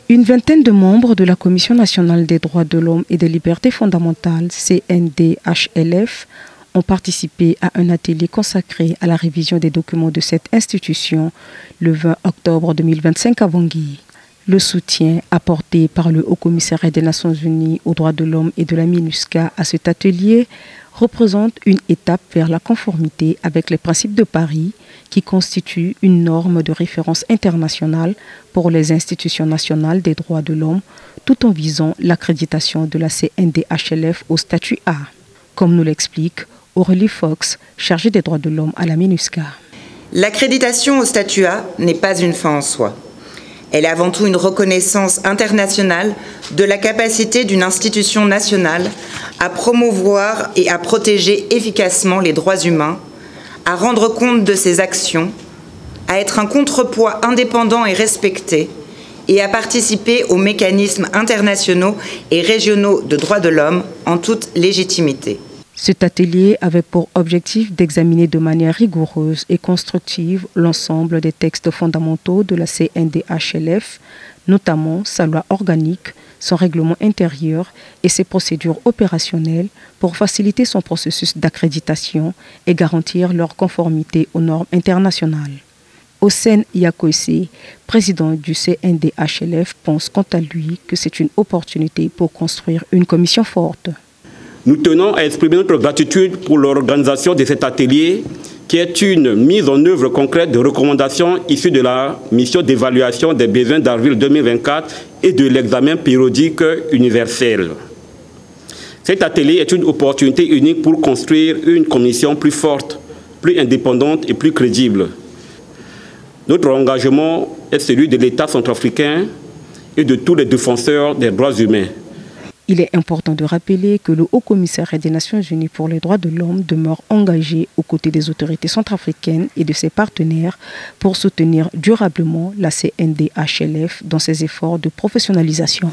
Une vingtaine de membres de la Commission nationale des droits de l'homme et des libertés fondamentales, CNDHLF, ont participé à un atelier consacré à la révision des documents de cette institution le 20 octobre 2025 à Bangui. Le soutien apporté par le Haut-Commissariat des Nations Unies aux droits de l'homme et de la MINUSCA à cet atelier représente une étape vers la conformité avec les principes de Paris qui constituent une norme de référence internationale pour les institutions nationales des droits de l'homme tout en visant l'accréditation de la CNDHLF au statut A. Comme nous l'explique Aurélie Fox, chargée des droits de l'homme à la MINUSCA. L'accréditation au statut A n'est pas une fin en soi. Elle est avant tout une reconnaissance internationale de la capacité d'une institution nationale à promouvoir et à protéger efficacement les droits humains, à rendre compte de ses actions, à être un contrepoids indépendant et respecté, et à participer aux mécanismes internationaux et régionaux de droits de l'homme en toute légitimité. Cet atelier avait pour objectif d'examiner de manière rigoureuse et constructive l'ensemble des textes fondamentaux de la CNDHLF, notamment sa loi organique, son règlement intérieur et ses procédures opérationnelles pour faciliter son processus d'accréditation et garantir leur conformité aux normes internationales. Hossein Yakossé, président du CNDHLF, pense quant à lui que c'est une opportunité pour construire une commission forte. Nous tenons à exprimer notre gratitude pour l'organisation de cet atelier qui est une mise en œuvre concrète de recommandations issues de la mission d'évaluation des besoins d'avril 2024 et de l'examen périodique universel. Cet atelier est une opportunité unique pour construire une commission plus forte, plus indépendante et plus crédible. Notre engagement est celui de l'État centrafricain et de tous les défenseurs des droits humains. Il est important de rappeler que le Haut-Commissariat des Nations Unies pour les droits de l'homme demeure engagé aux côtés des autorités centrafricaines et de ses partenaires pour soutenir durablement la CNDHLF dans ses efforts de professionnalisation.